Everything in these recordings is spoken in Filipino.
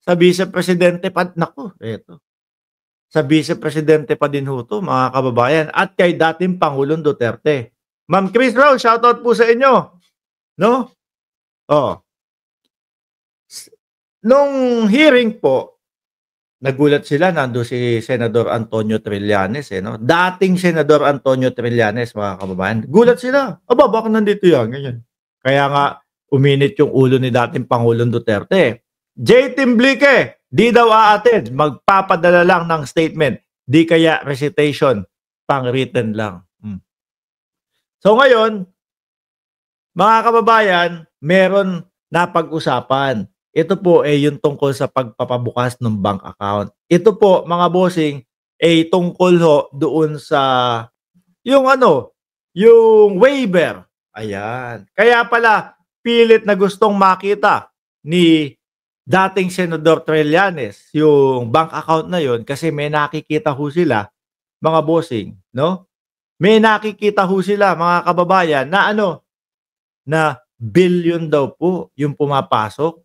Sa Vice Presidente pa naku, eto. Sa Vice Presidente pa din ho 'to, mga kababayan, at kay dating Pangulong Duterte. Ma'am Chris Rose, shoutout po sa inyo, 'no? Oh, nung hearing po, nagulat sila, nando'n si Senador Antonio Trillanes, no? Dating Senador Antonio Trillanes, mga kababayan. Gulat sila, "Aba, bakit nandito 'yan?" Ganyan. Kaya nga uminit yung ulo ni dating Pangulong Duterte. J. Timblique, di daw aattend, magpapadala lang ng statement, di kaya recitation, pang written lang. So ngayon, mga kababayan, meron napag-usapan. Ito po ay yung tungkol sa pagpapabukas ng bank account. Ito po, mga bossing, ay tungkol ho doon sa yung yung waiver. Ayan. Kaya pala pilit na gustong makita ni dating Senador Trillanes yung bank account na yon kasi may nakikita ho sila, mga bossing, no? May nakikita ho sila, mga kababayan, na na billion daw po yung pumapasok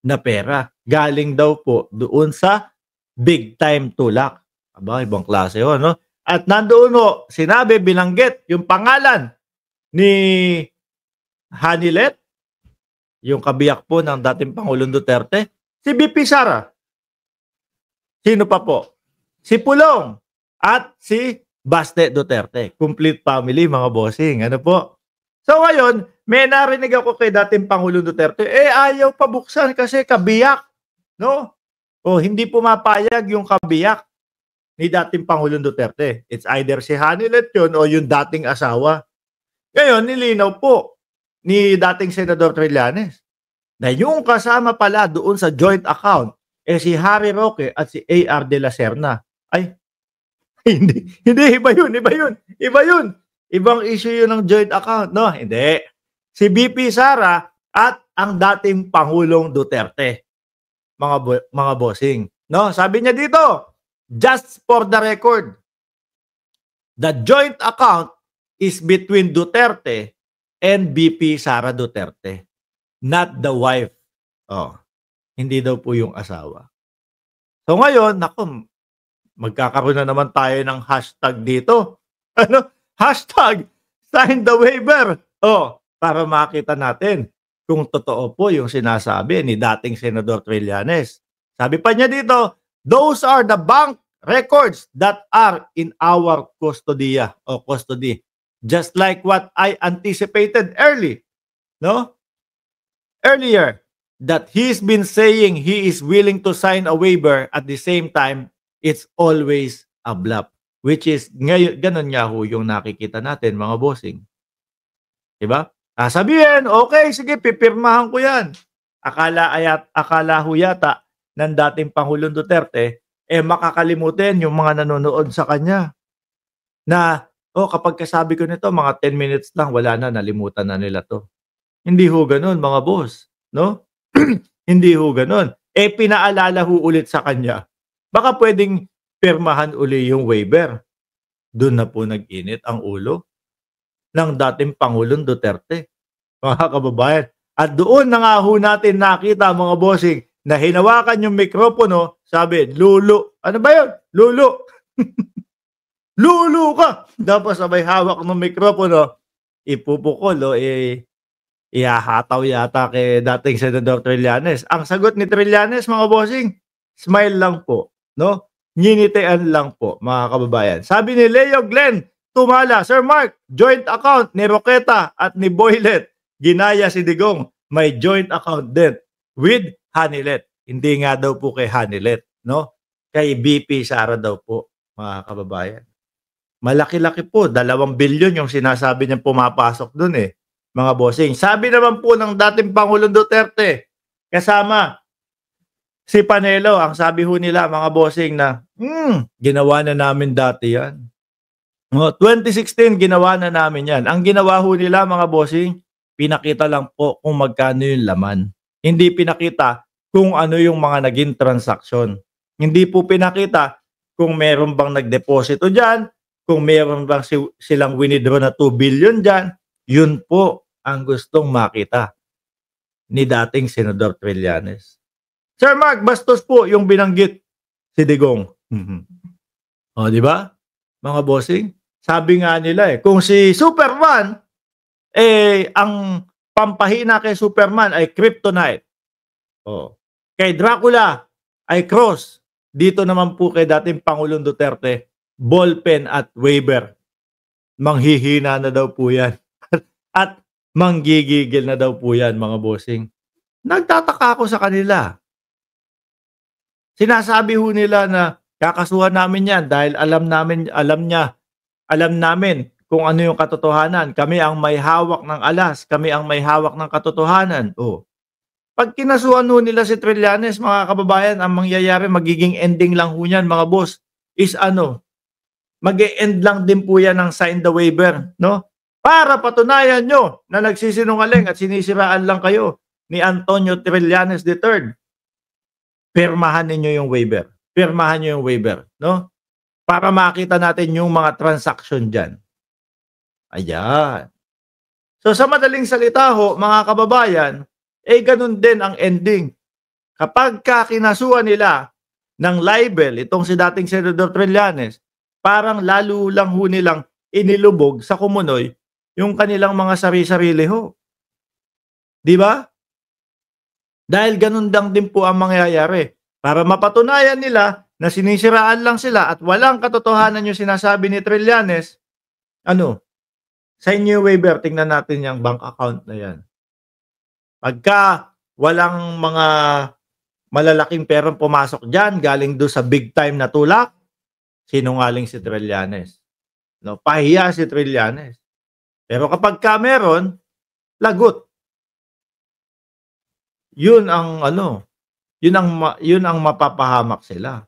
na pera. Galing daw po doon sa big time tulak. Aba, ibang klase yun, no? At nandoon ho, sinabi, binanggit yung pangalan ni Hanilet, yung kabiyak po ng dating Pangulong Duterte, si BP Sara. Sino pa po? Si Pulong at si Baste Duterte. Complete family, mga bossing. Ano po? So ngayon, may narinig ako kay dating Pangulong Duterte, ayaw pa buksan kasi kabiyak, no? O hindi pumapayag yung kabiyak ni dating Pangulong Duterte. It's either si Hanilet yun o yung dating asawa. Ngayon, nilinaw po ni dating Senador Trillanes na yung kasama pala doon sa joint account si Harry Roque at si A.R. de la Serna. Ay, hindi, iba yun. Ibang issue yun ng joint account, no? Hindi. Si BP Sara at ang dating Pangulong Duterte. Mga bossing, no? Sabi niya dito, just for the record, the joint account is between Duterte and BP Sara Duterte, not the wife. Hindi daw po yung asawa. So ngayon, naku, magkakaroon na naman tayo ng hashtag dito. Hashtag sign the waiver. Para makita natin kung totoo po yung sinasabi ni dating Senador Trillanes. Sabi pa niya dito, those are the bank records that are in our custody. Just like what I anticipated earlier, that he's been saying he is willing to sign a waiver, at the same time, it's always a bluff. Which is, ngayon, ganun nga ho yung nakikita natin, mga bossing. Diba? Sabihin, okay, sige, pipirmahan ko yan. Akala ho yata ng dating Pangulong Duterte, makakalimutin yung mga nanonood sa kanya. Na, kapag kasabi ko nito, mga 10 minutes lang, wala na, nalimutan na nila to. Hindi ho ganun, mga boss. No? Hindi ho ganun. Pinaalala ho ulit sa kanya. Baka pwedeng pirmahan uli yung waiver. Doon na po nag-init ang ulo ng dating Pangulong Duterte, mga kababayan. At doon na nga ho natin nakita, mga bossing, na hinawakan yung mikropono, sabi, Lulu. Ano ba yun? Lulu. Lulu ka! Dapat sabay hawak ng mikropono, ipupukol, ihahataw yata kay dating Senador Trillanes. Ang sagot ni Trillanes, mga bossing, smile lang po, no? Nginitian lang po, mga kababayan. Sabi ni Leo Glenn Tumala, Sir Mark, joint account ni Roqueta at ni Boylet. Ginaya si Digong, may joint account din with Hanilet. Hindi nga daw po kay Hanilet, no? Kay BP Sara daw po, mga kababayan. Malaki-laki po, 2 bilyon yung sinasabi niyang pumapasok dun mga bossing. Sabi naman po ng dating Pangulong Duterte, kasama si Panelo, ang sabi ho nila, mga bossing, na ginawa na namin dati yan. 2016, ginawa na namin yan. Ang ginawa ho nila, mga bossing, pinakita lang po kung magkano yung laman. Hindi pinakita kung ano yung mga naging transaksyon. Hindi po pinakita kung meron bang nagdeposito dyan, kung meron bang silang winidraw na 2 billion dyan. Yun po ang gustong makita ni dating Senador Trillanes. Sir Mark, bastos po yung binanggit si Digong. O, di ba? Mga bossing, sabi nga nila kung si Superman, ang pampahina kay Superman ay kryptonite. O, kay Dracula ay cross. Dito naman po kay dating Pangulong Duterte, ballpen at waiver. Manghihina na daw po yan. At manggigigil na daw po yan, mga bossing. Nagtataka ako sa kanila. Sinasabi ho nila na kakasuhan namin yan dahil alam namin kung ano yung katotohanan. Kami ang may hawak ng alas. Kami ang may hawak ng katotohanan. Oh. Pag kinasuhan ho nila si Trillanes, mga kababayan, ang mangyayari, magiging ending lang ho yan, mga boss, is mag-e-end lang din po yan ng sign the waiver, no? Para patunayan nyo na nagsisinungaling at sinisiraan lang kayo ni Antonio Trillanes III. Pirmahan ninyo yung waiver. Pirmahan nyo yung waiver, no? Para makita natin yung mga transaction dyan. Ayan. So sa madaling salita ho, mga kababayan, ganun din ang ending. Kapag kinasuhan nila ng libel, itong si dating Senador Trillanes, parang lalo lang ho nilang inilubog sa kumunoy yung kanilang mga sari-sarili ho. Di ba? Dahil ganun lang din po ang mangyayari. Para mapatunayan nila na sinisiraan lang sila at walang katotohanan yung sinasabi ni Trillanes, sa inyo waiver, tingnan natin yung bank account na yan. Pagka walang mga malalaking perang pumasok dyan, galing doon sa big time na tulak, sinungaling si Trillanes. No, pahiya si Trillanes. Pero kapag meron, lagot. Yun ang mapapahamak sila.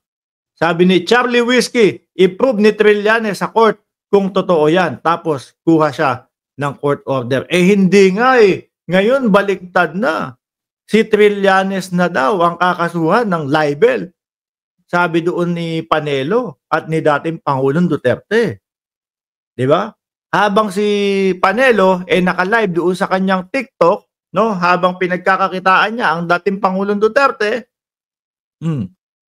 Sabi ni Charlie Whiskey, i-prove ni Trillanes sa court kung totoo yan. Tapos kuha siya ng court order. Hindi nga Ngayon baliktad na. Si Trillanes na daw ang kakasuhan ng libel. Sabi doon ni Panelo at ni dating Pangulong Duterte. Di ba? Habang si Panelo naka-live doon sa kanyang TikTok, no, habang pinagkakakitaan niya ang dating Pangulong Duterte,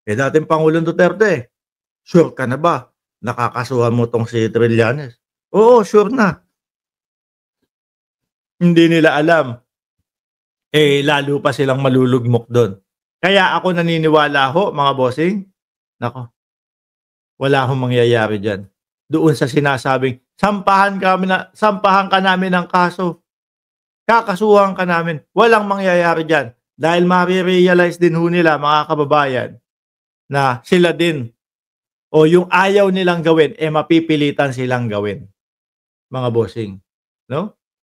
dating Pangulong Duterte, sure ka na ba? Nakakasuhan mo tong si Trillanes? Oo, sure na. Hindi nila alam. Lalo pa silang malulugmok doon. Kaya ako naniniwala ho, mga bossing, nako, wala hong mangyayari dyan. Doon sa sinasabing, sampahan ka namin ng kaso. Kakasuhan ka namin. Walang mangyayari dyan. Dahil marirealize din ho nila, mga kababayan, na sila din, o yung ayaw nilang gawin, mapipilitan silang gawin. Mga bossing. No?